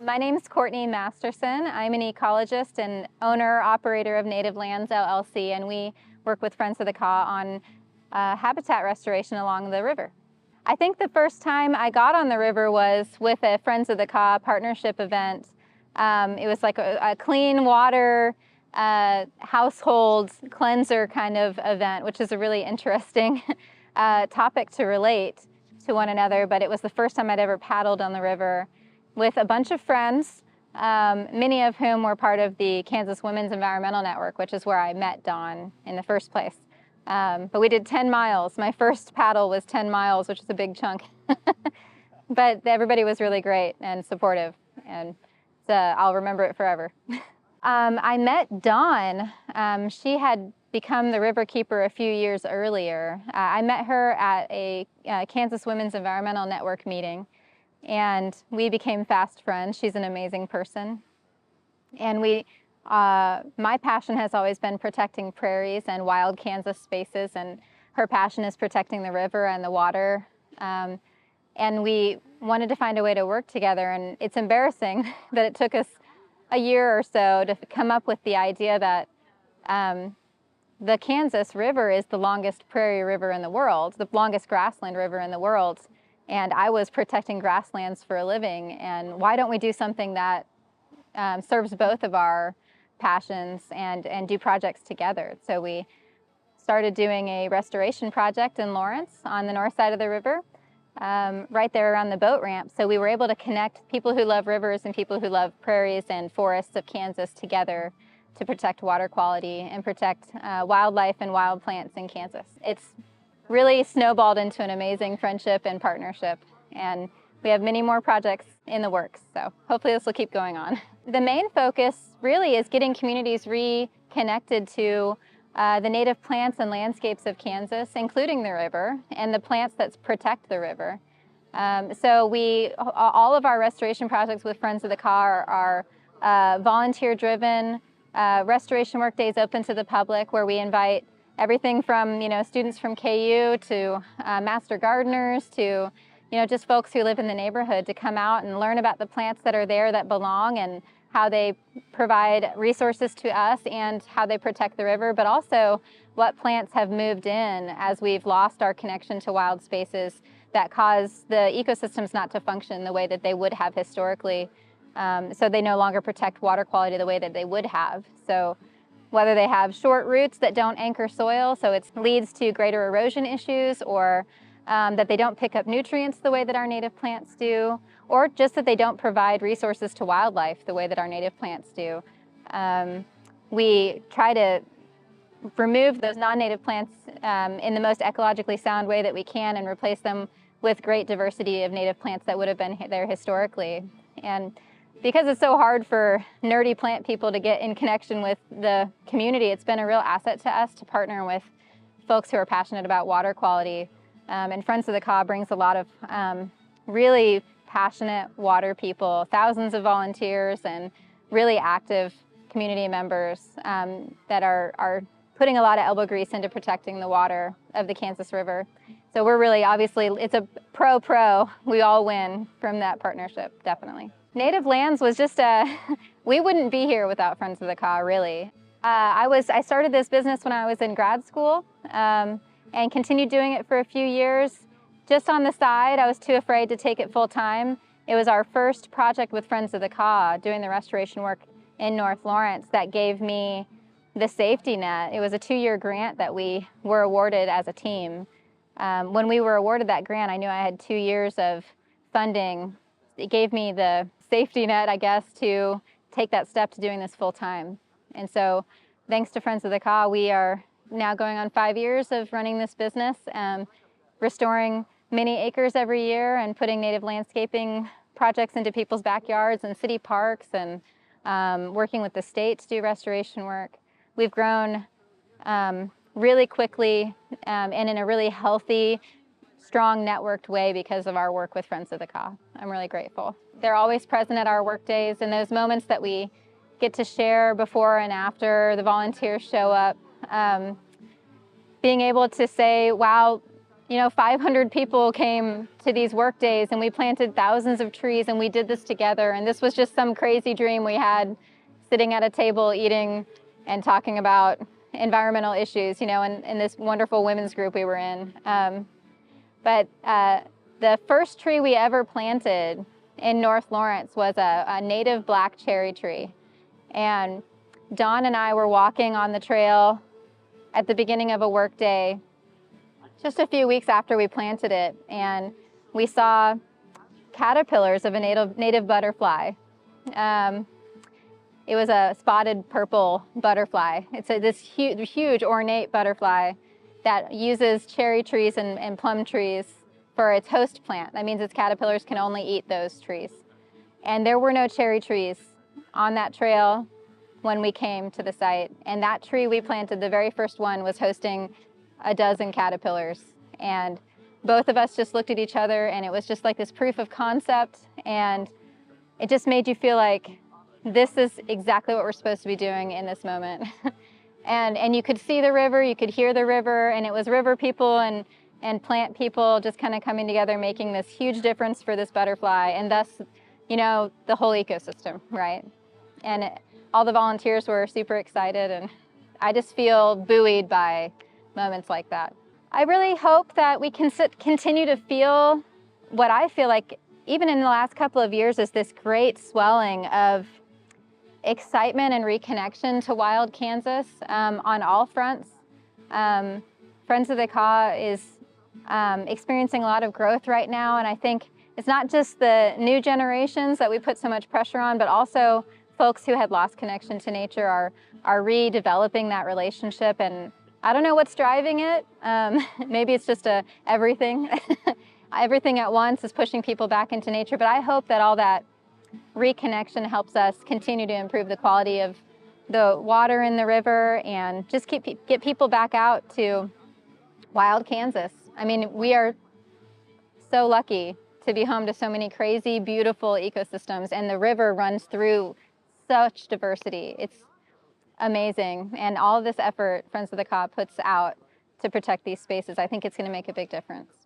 My name is Courtney Masterson. I'm an ecologist and owner-operator of Native Lands, LLC, and we work with Friends of the Kaw on habitat restoration along the river. I think the first time I got on the river was with a Friends of the Kaw partnership event. It was like a clean water household cleanser kind of event, which is a really interesting topic to relate to one another, but it was the first time I'd ever paddled on the river with a bunch of friends, many of whom were part of the Kansas Women's Environmental Network, which is where I met Dawn in the first place. But we did 10 miles. My first paddle was 10 miles, which is a big chunk. But everybody was really great and supportive, and I'll remember it forever. I met Dawn. She had become the river keeper a few years earlier. I met her at a Kansas Women's Environmental Network meeting, and we became fast friends. She's an amazing person. And my passion has always been protecting prairies and wild Kansas spaces, and her passion is protecting the river and the water. And we wanted to find a way to work together, and it's embarrassing that it took us a year or so to come up with the idea that the Kansas River is the longest prairie river in the world, the longest grassland river in the world. And I was protecting grasslands for a living, and why don't we do something that serves both of our passions and do projects together? So we started doing a restoration project in Lawrence on the north side of the river, right there around the boat ramp. So we were able to connect people who love rivers and people who love prairies and forests of Kansas together to protect water quality and protect wildlife and wild plants in Kansas. It's really snowballed into an amazing friendship and partnership, and we have many more projects in the works, so hopefully this will keep going on. The main focus really is getting communities reconnected to the native plants and landscapes of Kansas, including the river, and the plants that protect the river. So all of our restoration projects with Friends of the Kaw are volunteer-driven restoration work days open to the public, where we invite everything from students from KU to master gardeners to just folks who live in the neighborhood to come out and learn about the plants that are there that belong and how they provide resources to us and how they protect the river, but also what plants have moved in as we've lost our connection to wild spaces that cause the ecosystems not to function the way that they would have historically. So they no longer protect water quality the way that they would have. So whether they have short roots that don't anchor soil, so it leads to greater erosion issues, or that they don't pick up nutrients the way that our native plants do, or just that they don't provide resources to wildlife the way that our native plants do. We try to remove those non-native plants in the most ecologically sound way that we can and replace them with great diversity of native plants that would have been there historically. And because it's so hard for nerdy plant people to get in connection with the community, it's been a real asset to us to partner with folks who are passionate about water quality. And Friends of the Kaw brings a lot of really passionate water people, thousands of volunteers and really active community members that are putting a lot of elbow grease into protecting the water of the Kansas River. So we're really, obviously, it's a pro. We all win from that partnership, definitely. Native Lands was just we wouldn't be here without Friends of the Kaw, really. I started this business when I was in grad school and continued doing it for a few years. Just on the side, I was too afraid to take it full time. It was our first project with Friends of the Kaw, doing the restoration work in North Lawrence, that gave me the safety net. It was a 2-year grant that we were awarded as a team. When we were awarded that grant, I knew I had 2 years of funding. It gave me the safety net, I guess, to take that step to doing this full time. And so thanks to Friends of the Kaw, we are now going on 5 years of running this business, restoring many acres every year and putting native landscaping projects into people's backyards and city parks, and working with the state to do restoration work. We've grown really quickly and in a really healthy, strong, networked way because of our work with Friends of the Kaw. I'm really grateful. They're always present at our work days, and those moments that we get to share before and after the volunteers show up, being able to say, wow, 500 people came to these work days and we planted thousands of trees and we did this together. And this was just some crazy dream we had sitting at a table eating and talking about environmental issues, in this wonderful women's group we were in. But the first tree we ever planted in North Lawrence was a native black cherry tree. And Dawn and I were walking on the trail at the beginning of a work day just a few weeks after we planted it, and we saw caterpillars of a native butterfly. It was a spotted purple butterfly. It's this huge ornate butterfly that uses cherry trees and plum trees for its host plant. That means its caterpillars can only eat those trees. And there were no cherry trees on that trail when we came to the site. And that tree we planted, the very first one, was hosting a dozen caterpillars. And both of us just looked at each other, and it was just like this proof of concept. And it just made you feel like this is exactly what we're supposed to be doing in this moment. And you could see the river, you could hear the river, and it was river people and plant people just kind of coming together, making this huge difference for this butterfly, and thus, the whole ecosystem, right? And all the volunteers were super excited, and I just feel buoyed by moments like that. I really hope that we can continue to feel what I feel like, even in the last couple of years, is this great swelling of excitement and reconnection to wild Kansas on all fronts. Friends of the Caw is experiencing a lot of growth right now, and I think it's not just the new generations that we put so much pressure on, but also folks who had lost connection to nature are redeveloping that relationship. And I don't know what's driving it. Maybe it's just everything. Everything at once is pushing people back into nature, but I hope that all that reconnection helps us continue to improve the quality of the water in the river and just get people back out to wild Kansas. I mean, we are so lucky to be home to so many crazy, beautiful ecosystems, and the river runs through such diversity. It's amazing. And all of this effort Friends of the Caw puts out to protect these spaces, I think it's going to make a big difference.